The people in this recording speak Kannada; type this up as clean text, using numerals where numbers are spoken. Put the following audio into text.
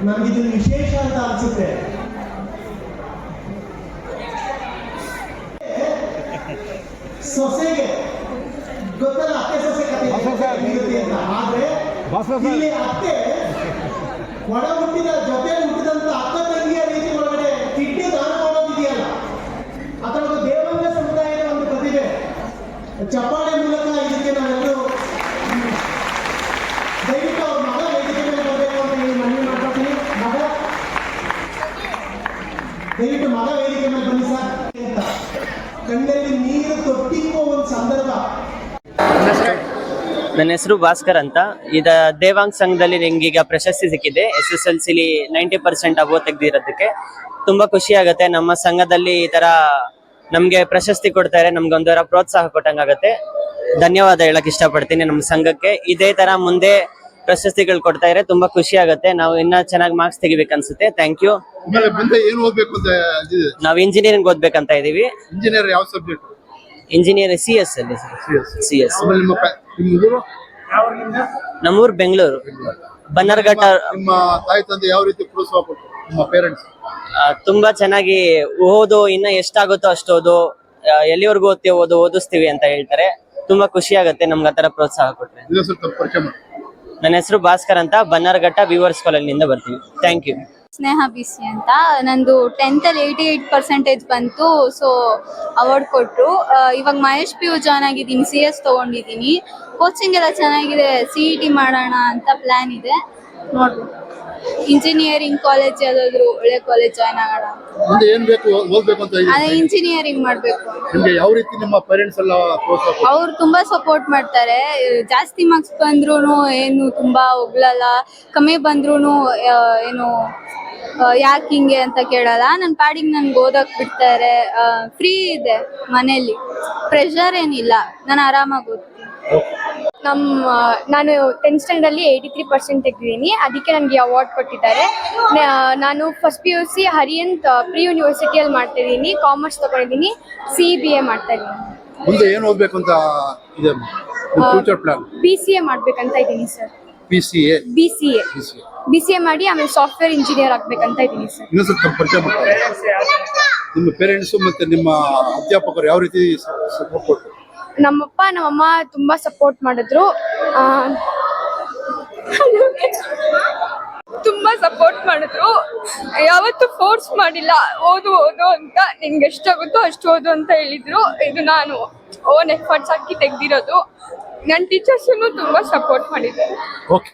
ನನಗಿದು ವಿಶೇಷ ಅಂತ ಅನ್ಸುತ್ತೆ. ಸೊಸೆಗೆ ಗೊತ್ತಲ್ಲ, ಅತ್ತೆ ಸೊಸೆ ಕಥೆ ಅಂತ. ಆದ್ರೆ ಇಲ್ಲಿ ಅತ್ತೆ ಒಡ ಹುಟ್ಟಿದ ಜೊತೆ ಹುಟ್ಟಿದಂತ ಅಕ್ಕ ತಂಗಿಯ ರೀತಿ ಒಳಗಡೆ ಕಿಡ್ನಿ ದಾನ ಮಾಡೋದಿದೆಯಲ್ಲ, ಅದರ ದೇವಾಂಗ ಸಮುದಾಯದ ಒಂದು ಪ್ರತಿಭೆ. ಚಪ್ಪಾಳೆ ಮೂಲಕ ಇದಕ್ಕೆ ನಾವೆಲ್ಲರೂ ದಯವಿಟ್ಟು ಅವ್ರ ಮಗ ವೇದಿಕೆ ಮೇಲೆ ಬರಬೇಕು ಅಂತ ಹೇಳಿ ಮನವಿ ಮಾಡ್ಕೊಳ್ತೀನಿ. ದಯವಿಟ್ಟು ಮಗ ವೇದಿಕೆ ಮೇಲೆ ಬನ್ನಿ ಸರ್ ಅಂತ ಕಣ್ಣಲ್ಲಿ ನೀರು ತೊಟ್ಟಿಕ್ಕೋ ಒಂದು ಸಂದರ್ಭ. ನನ್ನ ಹೆಸರು ಭಾಸ್ಕರ್ ಅಂತ. ದೇವಾಂಗ್ ಸಂಘದಲ್ಲಿ ನಿಂಗೀಗ ಪ್ರಶಸ್ತಿ ಸಿಕ್ಕಿದೆ. SSLC 90% ಅಬೋ ತೆಗೆದಿರೋದಕ್ಕೆ ತುಂಬಾ ಖುಷಿ ಆಗುತ್ತೆ. ನಮ್ಮ ಸಂಘದಲ್ಲಿ ಈ ತರ ನಮ್ಗೆ ಪ್ರಶಸ್ತಿ ಕೊಡ್ತಾರೆ, ನಮ್ಗೆ ಒಂದರ ಪ್ರೋತ್ಸಾಹ ಕೊಟ್ಟಂಗಾಗತ್ತೆ. ಧನ್ಯವಾದ ಹೇಳಕ್ ಇಷ್ಟಪಡ್ತೀನಿ ನಮ್ಮ ಸಂಘಕ್ಕೆ. ಇದೇ ತರ ಮುಂದೆ ಪ್ರಶಸ್ತಿಗಳು ಕೊಡ್ತಾ ಇದ್ರೆ ತುಂಬಾ ಖುಷಿ ಆಗುತ್ತೆ. ನಾವು ಇನ್ನ ಚೆನ್ನಾಗಿ ಮಾರ್ಕ್ಸ್ ತೆಗಿಬೇಕು ಅನ್ಸುತ್ತೆ. Thank you. ನಾವು ಇಂಜಿನಿಯರಿಂಗ್ ಓದ್ಬೇಕಂತ ಇದೀವಿ. ಇಂಜಿನಿಯರ್ ಯಾವ ಸಬ್ಜೆಕ್ಟ್? ಇಂಜಿನಿಯರ್ CS ಅಲ್ಲಿ. CS. ನಮ್ಮೂರು ಬೆಂಗಳೂರು, ಬನ್ನರ್ಘಟ್ಟ. ನಿಮ್ಮ ತಾಯಿ ತಂದೆ ಯಾವ ರೀತಿ ಪ್ರೋತ್ಸಾಹ ಕೊಟ್ಟರು? ನಿಮ್ಮ ಪೇರೆಂಟ್ಸ್ ತುಂಬಾ ಚೆನ್ನಾಗಿ ಇನ್ನ ಎಷ್ಟಾಗುತ್ತೋ ಅಷ್ಟು ಓದು, ಎಲ್ಲಿವರೆಗೂ ಓದಿಸ್ತೀವಿ ಅಂತ ಹೇಳ್ತಾರೆ. ತುಂಬಾ ಖುಷಿ ಆಗುತ್ತೆ ನಮ್ಗೆ ಆತರ ಪ್ರೋತ್ಸಾಹ ಕೊಟ್ರೆ. ನನ್ನ ಹೆಸರು ಭಾಸ್ಕರ್ ಅಂತ, ಬನ್ನರ್ಘಟ್ಟ ವಿವರ್ಸ್ ಕಾಲೇಜಿನಿಂದ ಬರ್ತೀವಿ. Thank you. ಸ್ನೇಹ BC ಅಂತ. ನಂದು 10th ಅಲ್ಲಿ 88% ಬಂತು. ಸೊ ಅವಾರ್ಡ್ ಕೊಟ್ಟರು. ಇವಾಗ ಮಹೇಶ್ PU ಜಾಯ್ನ್ ಆಗಿದ್ದೀನಿ, CS ತಗೊಂಡಿದ್ದೀನಿ. ಕೋಚಿಂಗ್ ಎಲ್ಲ ಚೆನ್ನಾಗಿದೆ. CET ಮಾಡೋಣ ಅಂತ ಪ್ಲಾನ್ ಇದೆ, ನೋಡ್ಬೋದು. ಇಂಜಿನಿಯರಿಂಗ್ ಕಾಲೇಜ್ ಯಾವ್ದಾದ್ರು ಒಳ್ಳೆ ಕಾಲೇಜ್ ಜಾಯ್ನ್ ಆಗೋಣ. ಮುಂದೆ ಏನ್ ಬೇಕು ಓದ್ಬೇಕು ಅಂತ ಅದೇ ಇಂಜಿನಿಯರಿಂಗ್ ಮಾಡ್ಬೇಕು. ನಿಮಗೆ ಯಾವ ರೀತಿ ನಿಮ್ಮ ಪೇರೆಂಟ್ಸ್ ಎಲ್ಲ ಪ್ರೋತ್ಸಾಹ? ಅವ್ರು ತುಂಬಾ ಸಪೋರ್ಟ್ ಮಾಡ್ತಾರೆ. ಜಾಸ್ತಿ ಮಾರ್ಕ್ಸ್ ಬಂದ್ರೂ ಏನು ತುಂಬಾ ಹೊಗಳಲ್ಲ, ಕಮ್ಮಿ ಬಂದ್ರೂ ಏನು ಯಾಕೆ ಹಿಂಗೆ ಅಂತ ಕೇಳಲ್ಲ. ನನ್ನ ಪಾಡಿಗೆ ನನ್ಗೆ ಓದಕ್ ಬಿಡ್ತಾರೆ. ಫ್ರೀ ಇದೆ ಮನೇಲಿ, ಪ್ರೆಷರ್ ಏನಿಲ್ಲ. ನಾನು ಆರಾಮಾಗಿ ಓದ್ತೀನಿ. ನಾನು 10th ಸ್ಟ್ಯಾಂಡರ್ಡ್ ಅಲ್ಲಿ 83% ತೆಗೆದಿದ್ದೀನಿ. ಅದಕ್ಕೆ ನನಗೆ ಅವಾರ್ಡ್ ಕೊಟ್ಟಿದ್ದಾರೆ. ನಾನು ಫಸ್ಟ್ PUC ಹರಿಯಂತ್ ಪ್ರಿ ಯೂನಿವರ್ಸಿಟಿಯಲ್ಲಿ ಮಾಡ್ತಾ ಇದ್ದೀನಿ. ಕಾಮರ್ಸ್ ತಗೊಂಡಿದ್ದೀನಿ. CBA ಮಾಡ್ತಾ ಇದ್ದೀನಿ. ಮುಂದೆ ಏನು ಓದಬೇಕು ಅಂತ ಇದೆ ಫ್ಯೂಚರ್ ಪ್ಲಾನ್? BCA ಮಾಡ್ಬೇಕಂತ ಇದ್ದೀನಿ ಸರ್. BCA ಮಾಡಿ ಆಮೇಲೆ ಸಾಫ್ಟ್ವೇರ್ ಇಂಜಿನಿಯರ್ ಆಗ್ಬೇಕಂತ ಇದ್ದೀನಿ ಸರ್. ನಿಮ್ಮ ಪೇರೆಂಟ್ಸ್ ಮತ್ತೆ ನಿಮ್ಮ ಅಧ್ಯಾಪಕರು ಯಾವ ರೀತಿ ಸಪೋರ್ಟ್ ಕೊಟ್ಟರು? ನಮ್ಮಪ್ಪ ನಮ್ಮಮ್ಮ ತುಂಬಾ ಸಪೋರ್ಟ್ ಮಾಡಿದ್ರು. ತುಂಬಾ ಸಪೋರ್ಟ್ ಮಾಡಿದ್ರು. ಯಾವತ್ತೂ ಫೋರ್ಸ್ ಮಾಡಿಲ್ಲ ಓದು ಅಂತ. ನಿನ್ಗೆ ಎಷ್ಟಾಗುತ್ತೋ ಅಷ್ಟು ಓದು ಅಂತ ಹೇಳಿದ್ರು. ಇದು ನಾನು ಓನ್ ಎಫರ್ಟ್ಸ್ ಹಾಕಿ ತೆಗ್ದಿರೋದು. ನನ್ನ ಟೀಚರ್ಸನ್ನು ತುಂಬಾ ಸಪೋರ್ಟ್ ಮಾಡಿದ್ದಾರೆ. ಓಕೆ.